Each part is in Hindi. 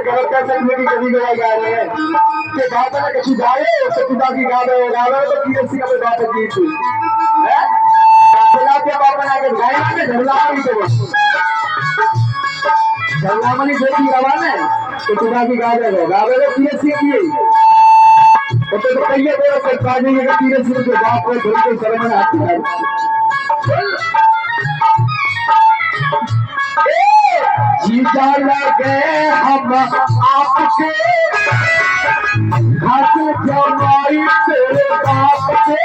कहो कैसे की कभी गवाई गा रहे हैं कि बाप ने कछु गाए तो खुदा की गावे तो की रसी का बाप की थी है काफला के बाप ने के गाय के झरला ही तो झरला मनी बेटी रवाने तो खुदा की गावे तो की रसी की तो कहिए तो काजी के की रसी के बाप को धोई के शर्म में आती है जीजा लगे हम आपके हाथ जमाई तेरे बाप के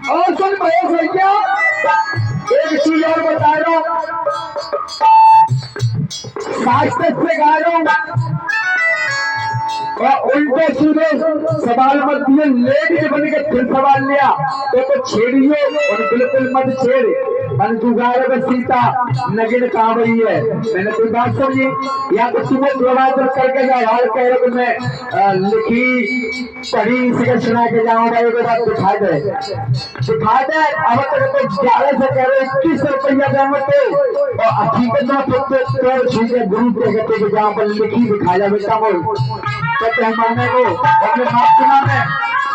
और सुन महेश भैया एक चीज और बता रहा हूं शास्त्र से गा रहा हूं और उल्टे सीधे सवाल मत दिए लेडीज बन के फिर सवाल लिया तो छेड़िए और बिल्कुल मत छेड़ मन जुगाड़ में सीता नगिन कहाँ रही है मैंने कोई बात समझी या तो तुम्हें प्रवाद करके जाओ हाल कह रहे मैं लिखी पढ़ी इसी सुना के जाऊँ भाई को बात दिखा दे अब तक तो 11 से कह रहे 21 रुपया दामत और हकीकत में छू के गुरु के जहाँ पर लिखी दिखा जा बेटा बोल तो माने को अपने मापना में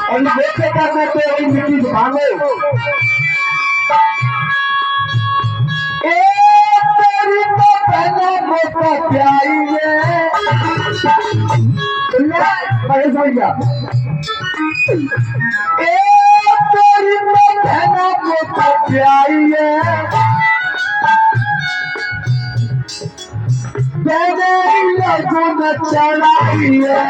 और देखे करने पे वही लिखी दिखाओ तेरी तो पहले मोटा प्यारी है महेश भैया तेरी तो पहले मोटा प्यारी है लगुन चढ़ाई है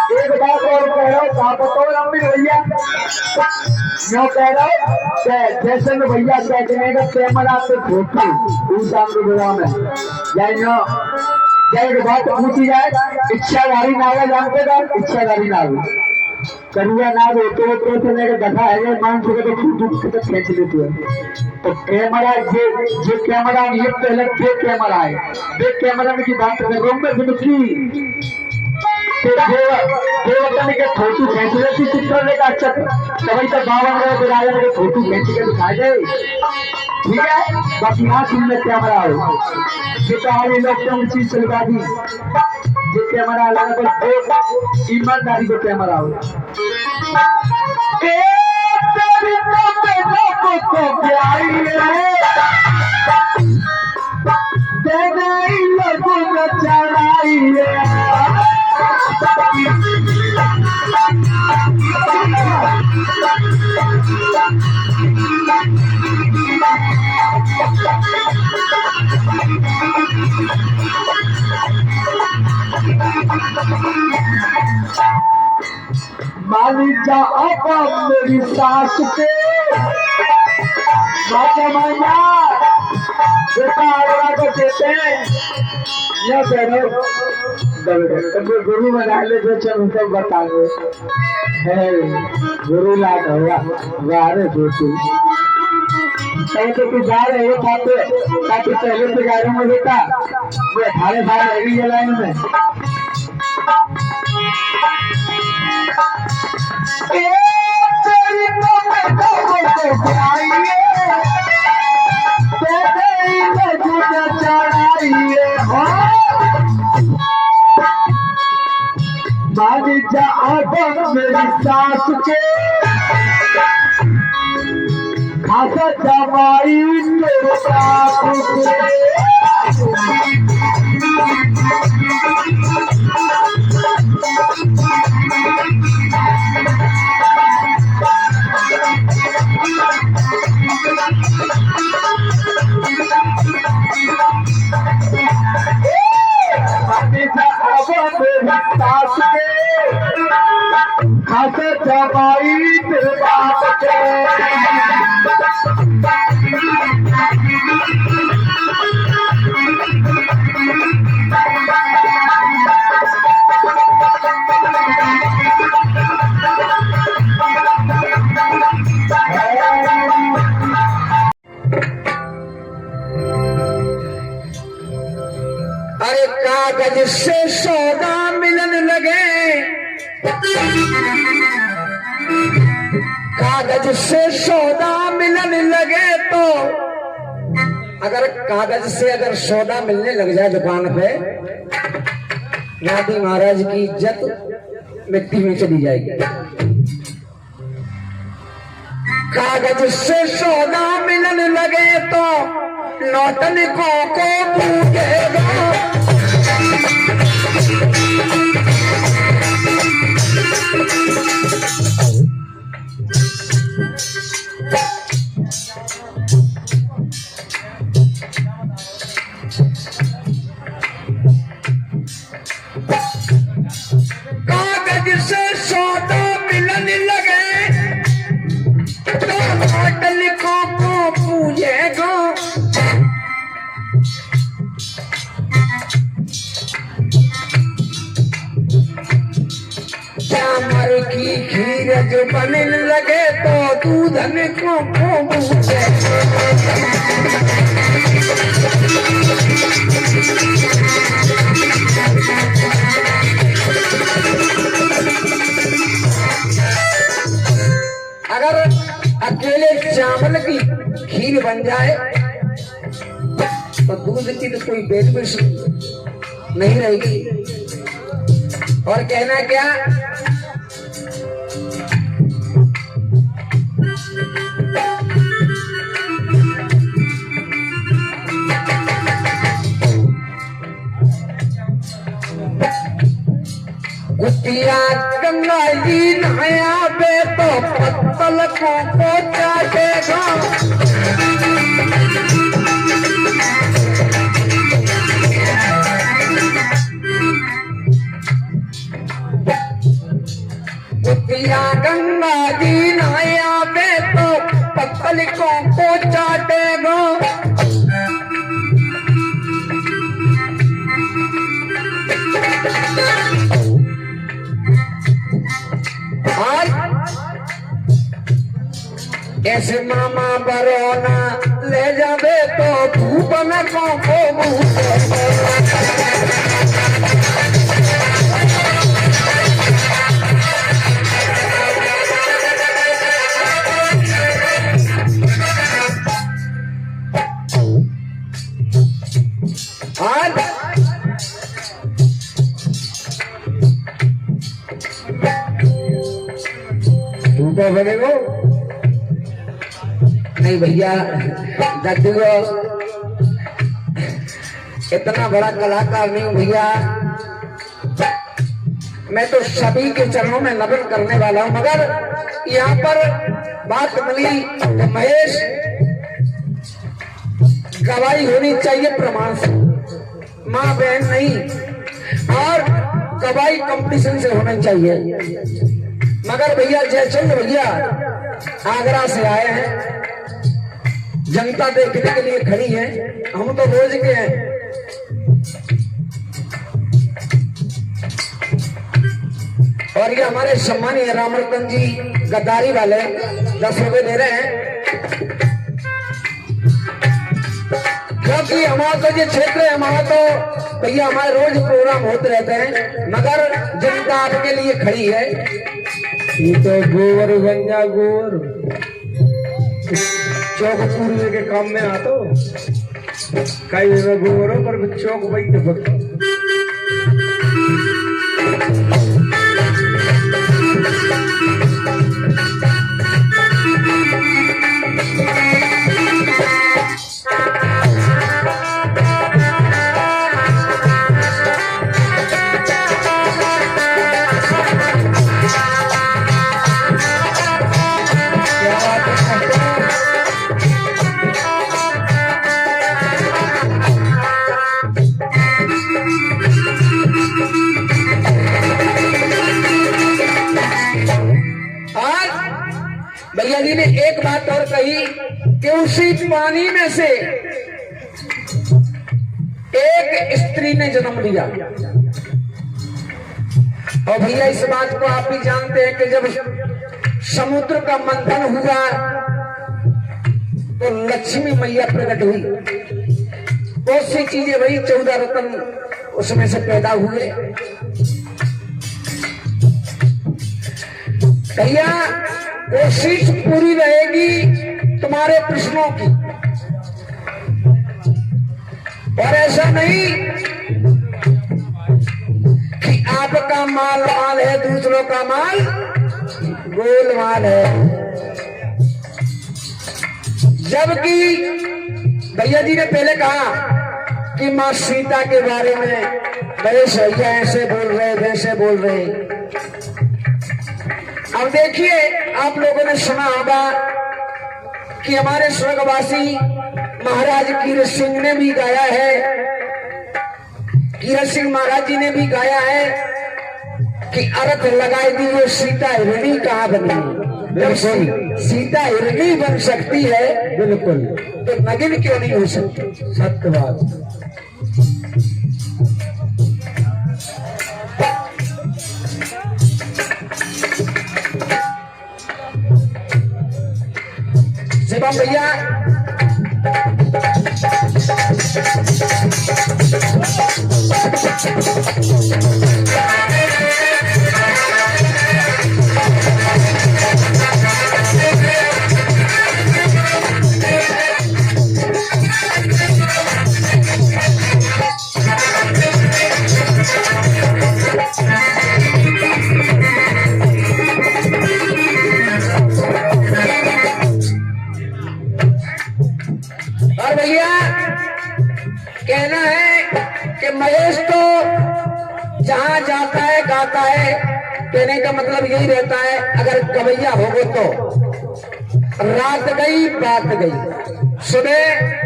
एक बात और कह रहा हूँ बताओ लंबी भैया क्यों कह रहा हूँ जैसे में भैया कहने का कैमरा से फोटो उस में एक बात पूछी जाए इच्छाधारी नागा जानते था इच्छाधारी नाग करुआ नाग होते चले देखा है मान चुके तो फोटो खींच लेते हैं तो कैमरा जो कैमरा ये पहले फेक कैमरा है फेक कैमरा में की बात कर रहा हूँ मैं की देवतन के फोटो खींच लेती चित्र का अच्छा तभी तो 52 के फोटो खींच के दिखा दे ठीक है बाकी यहाँ सुनने कैमरा हो ये लोग तो चीज चलवा दी जो कैमरा लगा तो ईमानदारी को कैमरा हो मानी जा मेरी सास के को देते गुरु बना ले जो सब बताओ है गुरु लाद होगा वारे छोटू तो जा रहे हो ताकि पहले से गाड़ी में बेटा वो 18 साल लगी लाइन में मेरी सास के खासा जमाई तेरे बाप के सास के खासे जमाई तेरे बाप के अरे कागज से सौदा मिलन लगे, कागज से सौदा मिलन लगे तो अगर कागज से अगर सौदा मिलने लग जाए दुकान पे, गांधी महाराज की इज्जत मिट्टी में चली जाएगी। कागज से सौदा मिलन लगे तो नौटनिकों को पूछेगा, कागज से सौदा मिलन लगे तो नौटनिकों को पूछेगा, चामर की खीर जो बनने लगे तो दूधन को पूछे। अगर अकेले चावल की खीर बन जाए तो दूध की तो कोई बेच नहीं रहेगी। और कहना क्या, कुटिया गंगा जी नया पे तो पत्तल को चाटेगा, कुटिया गंगा जी नया पे तो पत्तल को चाटेगा। ऐसे मामा बरोना ले जावे तो भूपन को भूपा बनेगो नहीं भैया। देखो इतना बड़ा कलाकार नहीं हूं भैया, मैं तो सभी के चरणों में नमन करने वाला हूं, मगर यहाँ पर बात मिली तो महेश गवाही होनी चाहिए प्रमाण से, माँ बहन नहीं, और गवाही कंपटीशन से होना चाहिए। मगर भैया जयचंद्र भैया आगरा से आए हैं, जनता देखने के लिए खड़ी है, हम तो रोज के हैं। और ये हमारे सम्मानीय रामरतन जी गद्दारी वाले 10 रुपए दे रहे हैं, क्योंकि हमारा तो ये क्षेत्र है, हमारा तो भैया हमारे रोज प्रोग्राम होते रहते हैं, मगर जनता आपके लिए खड़ी है। ये तो गोवर गंजा गोवर चौक पूर्व के काम में आता हो, कई जगह गोवरों पर चौक वही तो कि उसी पानी में से एक स्त्री ने जन्म लिया। और भैया इस बात को आप भी जानते हैं कि जब समुद्र का मंथन हुआ तो लक्ष्मी मैया प्रकट हुई। बहुत सी चीजें वही 14 रत्न उसमें से पैदा हुए। भैया कोशिश पूरी रहेगी तुम्हारे प्रश्नों की, और ऐसा नहीं कि आपका माल माल है, दूसरों का माल गोलमाल है। जबकि भैया जी ने पहले कहा कि मां सीता के बारे में वैसे ऐसे बोल रहे वैसे बोल रहे। अब देखिए, आप लोगों ने सुना होगा कि हमारे स्वर्गवासी महाराज कीरत सिंह ने भी गाया है, कीरत सिंह महाराज जी ने भी गाया है कि अर्थ लगाए दी वो सीता हिरणी कहाँ बनी। जब सीता हिरणी बन सकती है बिल्कुल, तो नगिन क्यों नहीं हो सकती? सत्य बात। शिवम भैया और भैया कहना है कि महेश तो जहां जाता है गाता है, कहने का मतलब यही रहता है अगर गवैया होगो तो रात गई बात गई। सुबह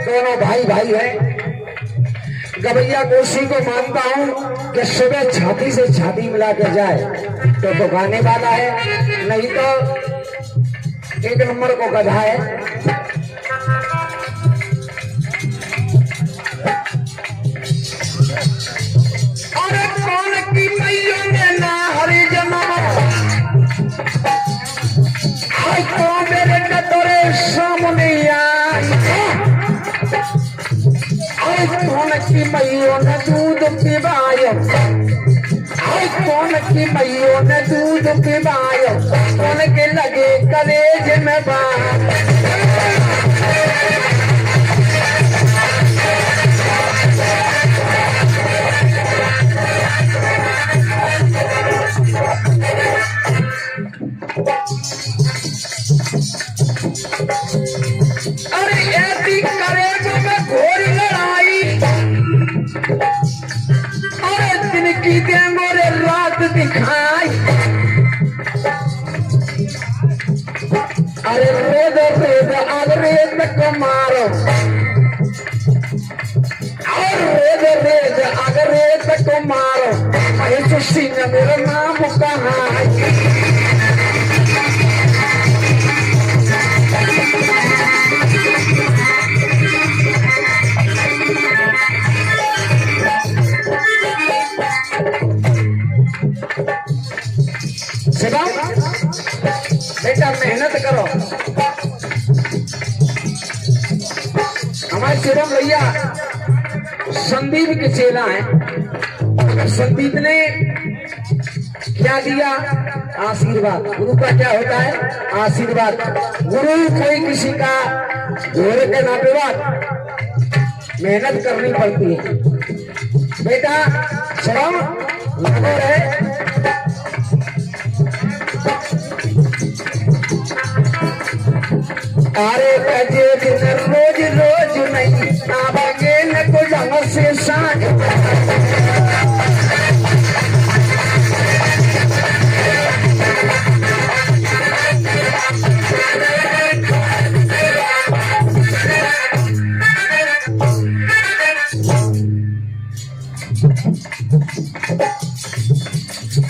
दोनों भाई भाई हैं। गवैया को उसी को मानता हूं कि सुबह छाती से छाती मिला कर जाए तो गाने वाला है, नहीं तो एक नंबर को गधा है। अरे कौन की मैया ने ना हरे जमा आज तो मेरे कतरे सामने आई। आज कौन की मैया ने दूध पिवायो, आज कौन की मैया ने दूध पिवायो, कौन के लगे कलेज में बात। अरे ऐसी करेजों में घोर लड़ाई, अरे दिन की देंगोरे रात दिखाई। अरे रेद रेद आग रेत को मारो, और रेद रेद आग रेत को मारो। महेश सिंह मेरा नाम कहाँ है? शिवम बेटा मेहनत करो। हमारे शिवम भैया संदीप के चेला हैं। अगर संदीप ने क्या दिया? आशीर्वाद। गुरु का क्या होता है? आशीर्वाद। गुरु कोई किसी का घोड़े के नातेवाद, मेहनत करनी पड़ती है। बेटा शिवम लागो रहे। अरे बजे दिन रोज रोज नहीं आवागे न को जंग से साँझ।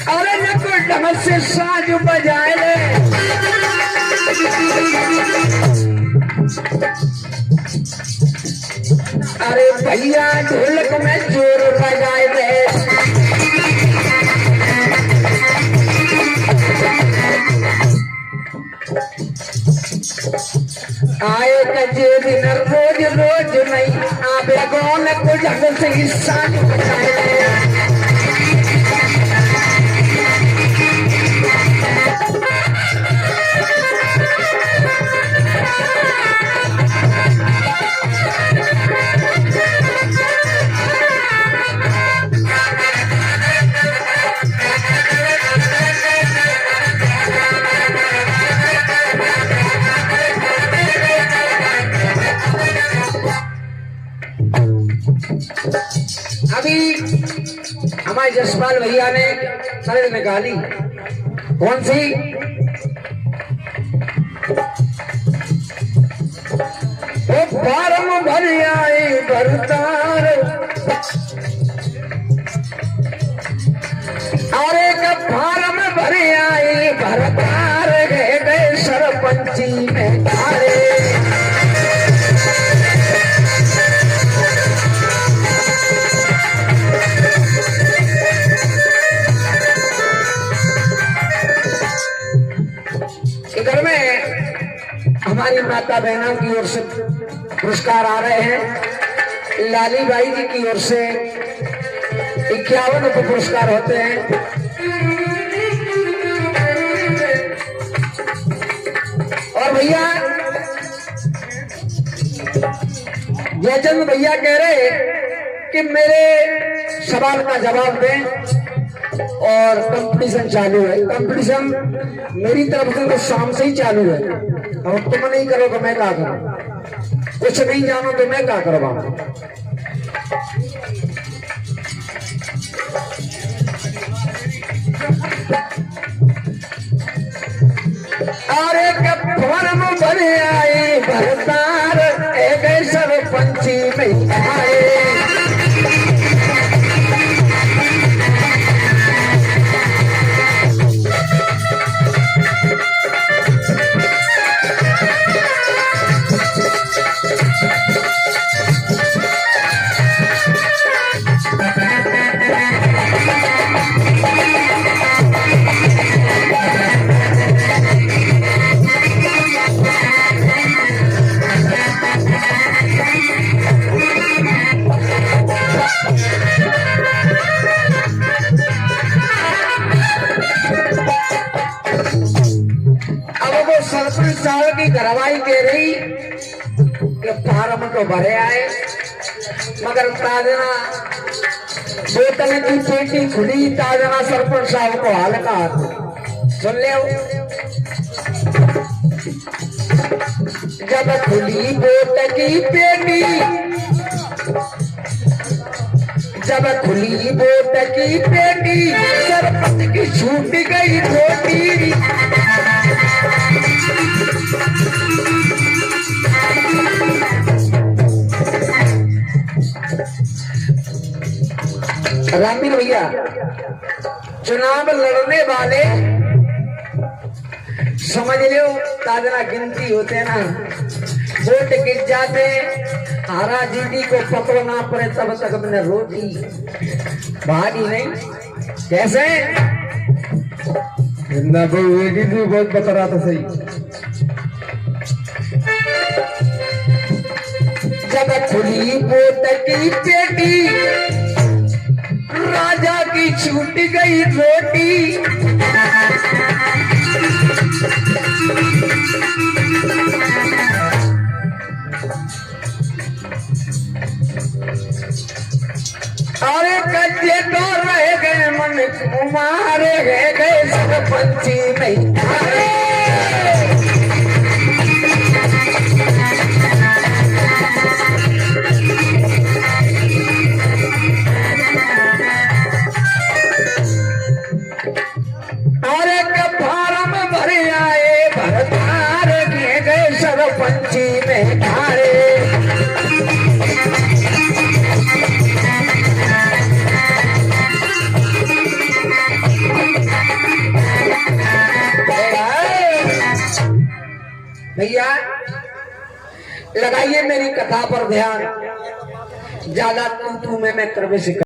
अरे न को जंग से साँझ बजाए ले। अरे भैया ढोलक में जोर बजाए रे, आए कजे दिन रोज रोज नहीं आवे कौन को जग से हिस्सा अभी हमारे जसपाल भैया ने शरद निकाली कौन सी, वो फार्म भर आए भरतार, और एक फार्म भर आए भरतार गए सरपंची में धारे। घर में हमारी माता बहनों की ओर से पुरस्कार आ रहे हैं। लाली बाई जी की ओर से 51 रुपये पुरस्कार होते हैं। और भैया जयचंद भैया कह रहे कि मेरे सवाल का जवाब दें और कंपटीशन चालू है। कंपटीशन मेरी तरफ से तो शाम से ही चालू है। अब तुम नहीं करो तो मैं क्या करूं, कुछ नहीं जानो तो मैं क्या करवाऊं। अरे फॉर्म भर आए भरतार एक सरपंची में आए। सरपंच साहब की घरवाई कह रही कि फार्म तो भरे आए मगर ताजना बोतल की पेटी खुली। ताजना सरपंच साहब को हाल का सुन ले, जब खुली बोतल की पेटी, जब खुली बोतल की पेटी सरपंच की छूट गई रोटी। रामीर भैया चुनाव लड़ने वाले समझ लो ताजना गिनती होते ना, वोट गिर जाते, हारा जीती को पकड़ना पड़े तब तक मैंने रोटी भागी नहीं। कैसे बहुत बता रहा था सही। जब खुली बोतल की पेटी राजा की छूट गई रोटी। अरे कच्चे तो रह गए मन कुमारे गए सरपंची में। अरे फार्म भर आए भरतार गए सरपंची में धारे। भैया लगाइए मेरी कथा पर ध्यान। ज्यादा तू मैं क्रम से